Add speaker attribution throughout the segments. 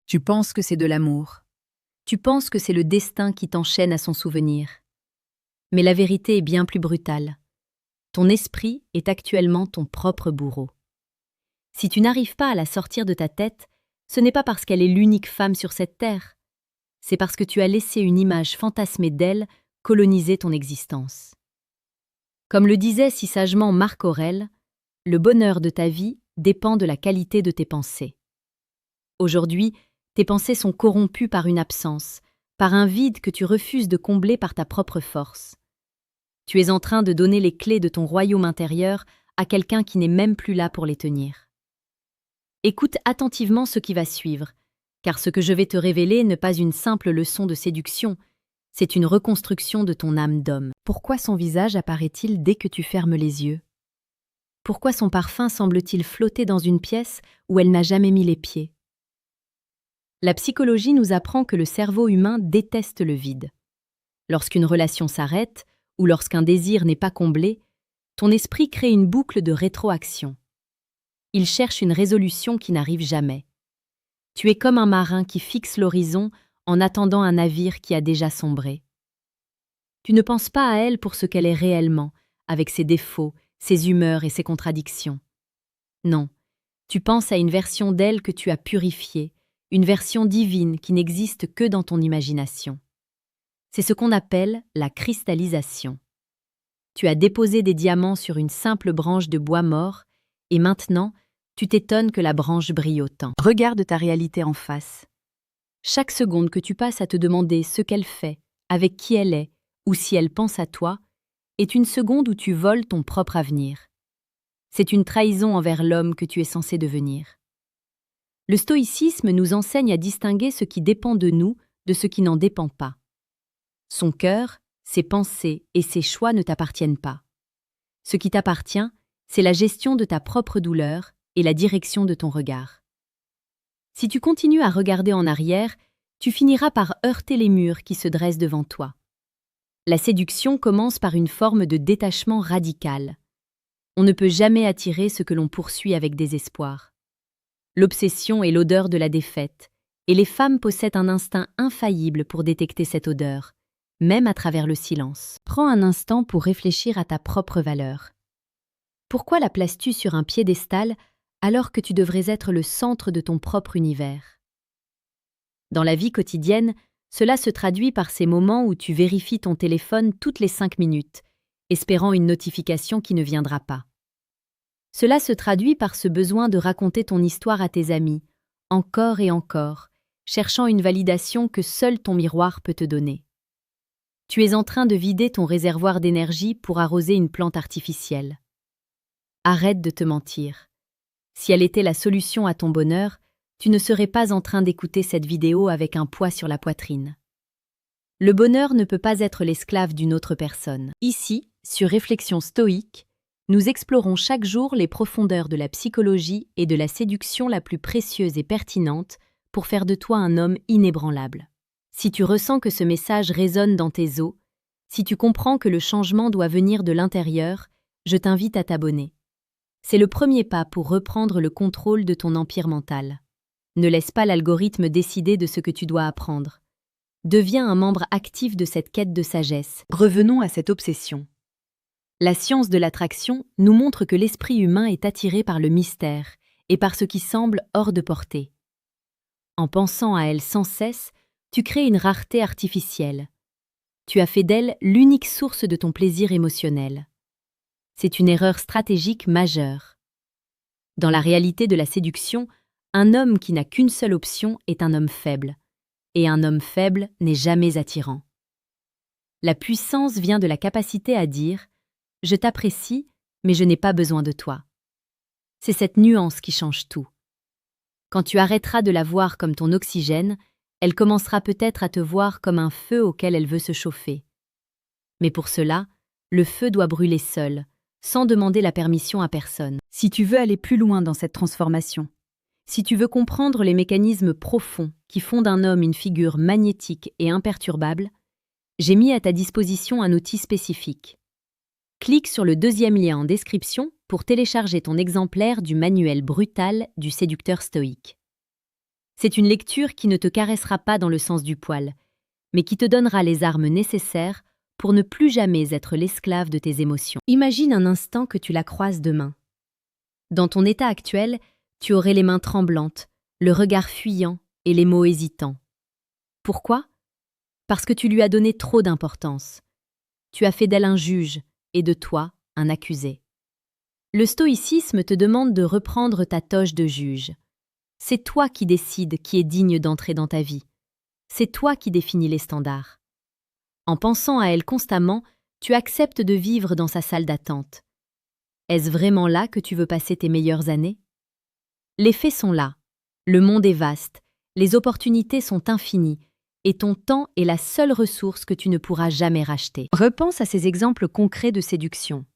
Speaker 1: Tu penses que c'est de l'amour.
Speaker 2: Tu penses que c'est le destin qui t'enchaîne à son souvenir. Mais la vérité est bien plus brutale. Ton esprit est actuellement ton propre bourreau. Si tu n'arrives pas à la sortir de ta tête, ce n'est pas parce qu'elle est l'unique femme sur cette terre. C'est parce que tu as laissé une image fantasmée d'elle coloniser ton existence. Comme le disait si sagement Marc Aurèle, le bonheur de ta vie dépend de la qualité de tes pensées. Aujourd'hui, tes pensées sont corrompues par une absence, par un vide que tu refuses de combler par ta propre force. Tu es en train de donner les clés de ton royaume intérieur à quelqu'un qui n'est même plus là pour les tenir. Écoute attentivement ce qui va suivre, car ce que je vais te révéler n'est pas une simple leçon de séduction, c'est une reconstruction de ton âme d'homme. Pourquoi son visage apparaît-il dès que tu fermes les yeux? Pourquoi son parfum semble-t-il flotter dans une pièce où elle n'a jamais mis les pieds? La psychologie nous apprend que le cerveau humain déteste le vide. Lorsqu'une relation s'arrête, ou lorsqu'un désir n'est pas comblé, ton esprit crée une boucle de rétroaction. Il cherche une résolution qui n'arrive jamais. Tu es comme un marin qui fixe l'horizon en attendant un navire qui a déjà sombré. Tu ne penses pas à elle pour ce qu'elle est réellement, avec ses défauts, ses humeurs et ses contradictions. Non, tu penses à une version d'elle que tu as purifiée, une version divine qui n'existe que dans ton imagination. C'est ce qu'on appelle la cristallisation. Tu as déposé des diamants sur une simple branche de bois mort, et maintenant, tu t'étonnes que la branche brille autant. Regarde ta réalité en face. Chaque seconde que tu passes à te demander ce qu'elle fait, avec qui elle est, ou si elle pense à toi, est une seconde où tu voles ton propre avenir. C'est une trahison envers l'homme que tu es censé devenir. Le stoïcisme nous enseigne à distinguer ce qui dépend de nous de ce qui n'en dépend pas. Son cœur, ses pensées et ses choix ne t'appartiennent pas. Ce qui t'appartient, c'est la gestion de ta propre douleur et la direction de ton regard. Si tu continues à regarder en arrière, tu finiras par heurter les murs qui se dressent devant toi. La séduction commence par une forme de détachement radical. On ne peut jamais attirer ce que l'on poursuit avec désespoir. L'obsession est l'odeur de la défaite, et les femmes possèdent un instinct infaillible pour détecter cette odeur, même à travers le silence. Prends un instant pour réfléchir à ta propre valeur. Pourquoi la places-tu sur un piédestal alors que tu devrais être le centre de ton propre univers? Dans la vie quotidienne, cela se traduit par ces moments où tu vérifies ton téléphone toutes les 5 minutes, espérant une notification qui ne viendra pas. Cela se traduit par ce besoin de raconter ton histoire à tes amis, encore et encore, cherchant une validation que seul ton miroir peut te donner. Tu es en train de vider ton réservoir d'énergie pour arroser une plante artificielle. Arrête de te mentir. Si elle était la solution à ton bonheur, tu ne serais pas en train d'écouter cette vidéo avec un poids sur la poitrine. Le bonheur ne peut pas être l'esclave d'une autre personne. Ici, sur Réflexion stoïque, nous explorons chaque jour les profondeurs de la psychologie et de la séduction la plus précieuse et pertinente pour faire de toi un homme inébranlable. Si tu ressens que ce message résonne dans tes os, si tu comprends que le changement doit venir de l'intérieur, je t'invite à t'abonner. C'est le premier pas pour reprendre le contrôle de ton empire mental. Ne laisse pas l'algorithme décider de ce que tu dois apprendre. Deviens un membre actif de cette quête de sagesse. Revenons à cette obsession. La science de l'attraction nous montre que l'esprit humain est attiré par le mystère et par ce qui semble hors de portée. En pensant à elle sans cesse, tu crées une rareté artificielle. Tu as fait d'elle l'unique source de ton plaisir émotionnel. C'est une erreur stratégique majeure. Dans la réalité de la séduction, un homme qui n'a qu'une seule option est un homme faible, et un homme faible n'est jamais attirant. La puissance vient de la capacité à dire « Je t'apprécie, mais je n'ai pas besoin de toi ». C'est cette nuance qui change tout. Quand tu arrêteras de la voir comme ton oxygène, elle commencera peut-être à te voir comme un feu auquel elle veut se chauffer. Mais pour cela, le feu doit brûler seul, sans demander la permission à personne. Si tu veux aller plus loin dans cette transformation, si tu veux comprendre les mécanismes profonds qui font d'un homme une figure magnétique et imperturbable, j'ai mis à ta disposition un outil spécifique. Clique sur le deuxième lien en description pour télécharger ton exemplaire du manuel brutal du séducteur stoïque. C'est une lecture qui ne te caressera pas dans le sens du poil, mais qui te donnera les armes nécessaires pour ne plus jamais être l'esclave de tes émotions. Imagine un instant que tu la croises demain. Dans ton état actuel, tu aurais les mains tremblantes, le regard fuyant et les mots hésitants. Pourquoi? Parce que tu lui as donné trop d'importance. Tu as fait d'elle un juge et de toi un accusé. Le stoïcisme te demande de reprendre ta toge de juge. C'est toi qui décides qui est digne d'entrer dans ta vie. C'est toi qui définis les standards. En pensant à elle constamment, tu acceptes de vivre dans sa salle d'attente. Est-ce vraiment là que tu veux passer tes meilleures années? Les faits sont là. Le monde est vaste, les opportunités sont infinies, et ton temps est la seule ressource que tu ne pourras jamais racheter. Repense à ces exemples concrets de séduction.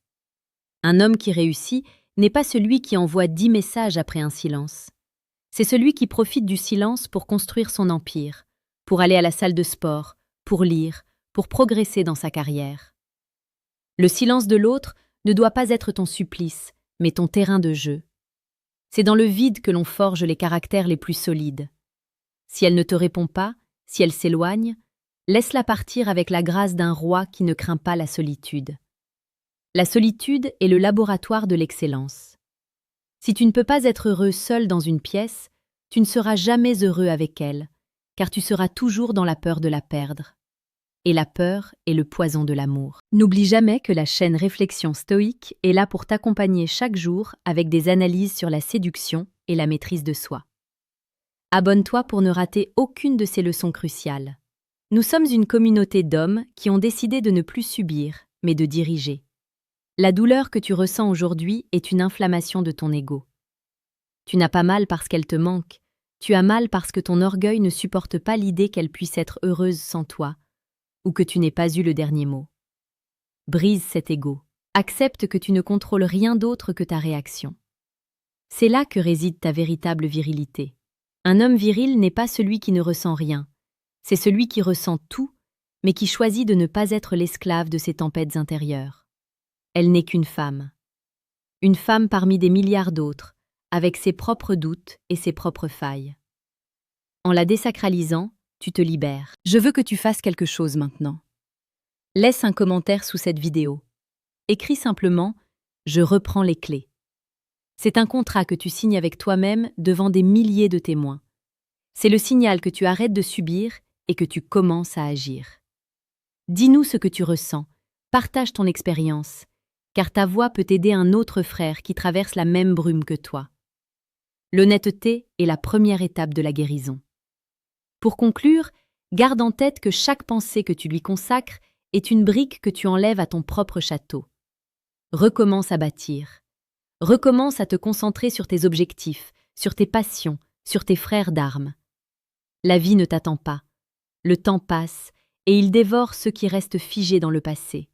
Speaker 2: Un homme qui réussit n'est pas celui qui envoie 10 messages après un silence. C'est celui qui profite du silence pour construire son empire, pour aller à la salle de sport, pour lire, pour progresser dans sa carrière. Le silence de l'autre ne doit pas être ton supplice, mais ton terrain de jeu. C'est dans le vide que l'on forge les caractères les plus solides. Si elle ne te répond pas, si elle s'éloigne, laisse-la partir avec la grâce d'un roi qui ne craint pas la solitude. La solitude est le laboratoire de l'excellence. Si tu ne peux pas être heureux seul dans une pièce, tu ne seras jamais heureux avec elle, car tu seras toujours dans la peur de la perdre. Et la peur est le poison de l'amour. N'oublie jamais que la chaîne Réflexion stoïque est là pour t'accompagner chaque jour avec des analyses sur la séduction et la maîtrise de soi. Abonne-toi pour ne rater aucune de ces leçons cruciales. Nous sommes une communauté d'hommes qui ont décidé de ne plus subir, mais de diriger. La douleur que tu ressens aujourd'hui est une inflammation de ton ego. Tu n'as pas mal parce qu'elle te manque, tu as mal parce que ton orgueil ne supporte pas l'idée qu'elle puisse être heureuse sans toi, ou que tu n'aies pas eu le dernier mot. Brise cet ego. Accepte que tu ne contrôles rien d'autre que ta réaction. C'est là que réside ta véritable virilité. Un homme viril n'est pas celui qui ne ressent rien. C'est celui qui ressent tout, mais qui choisit de ne pas être l'esclave de ses tempêtes intérieures. Elle n'est qu'une femme. Une femme parmi des milliards d'autres, avec ses propres doutes et ses propres failles. En la désacralisant, tu te libères. Je veux que tu fasses quelque chose maintenant. Laisse un commentaire sous cette vidéo. Écris simplement « Je reprends les clés ». C'est un contrat que tu signes avec toi-même devant des milliers de témoins. C'est le signal que tu arrêtes de subir et que tu commences à agir. Dis-nous ce que tu ressens, partage ton expérience, car ta voix peut aider un autre frère qui traverse la même brume que toi. L'honnêteté est la première étape de la guérison. Pour conclure, garde en tête que chaque pensée que tu lui consacres est une brique que tu enlèves à ton propre château. Recommence à bâtir. Recommence à te concentrer sur tes objectifs, sur tes passions, sur tes frères d'armes. La vie ne t'attend pas. Le temps passe et il dévore ceux qui restent figés dans le passé.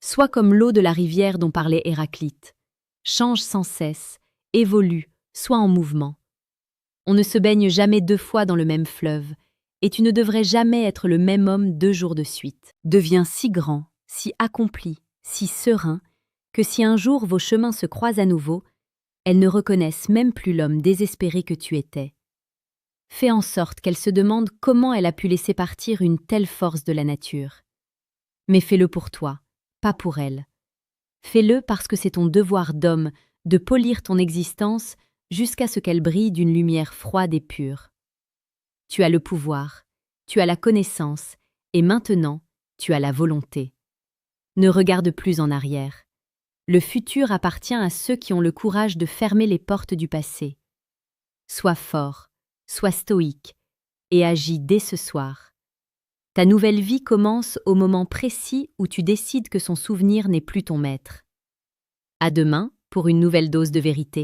Speaker 2: Sois comme l'eau de la rivière dont parlait Héraclite. Change sans cesse, évolue, sois en mouvement. On ne se baigne jamais 2 fois dans le même fleuve, et tu ne devrais jamais être le même homme 2 jours de suite. Deviens si grand, si accompli, si serein, que si un jour vos chemins se croisent à nouveau, elles ne reconnaissent même plus l'homme désespéré que tu étais. Fais en sorte qu'elle se demande comment elle a pu laisser partir une telle force de la nature. Mais fais-le pour toi, pas pour elle. Fais-le parce que c'est ton devoir d'homme de polir ton existence jusqu'à ce qu'elle brille d'une lumière froide et pure. Tu as le pouvoir, tu as la connaissance, et maintenant, tu as la volonté. Ne regarde plus en arrière. Le futur appartient à ceux qui ont le courage de fermer les portes du passé. Sois fort, sois stoïque, et agis dès ce soir. Ta nouvelle vie commence au moment précis où tu décides que son souvenir n'est plus ton maître. À demain pour une nouvelle dose de vérité.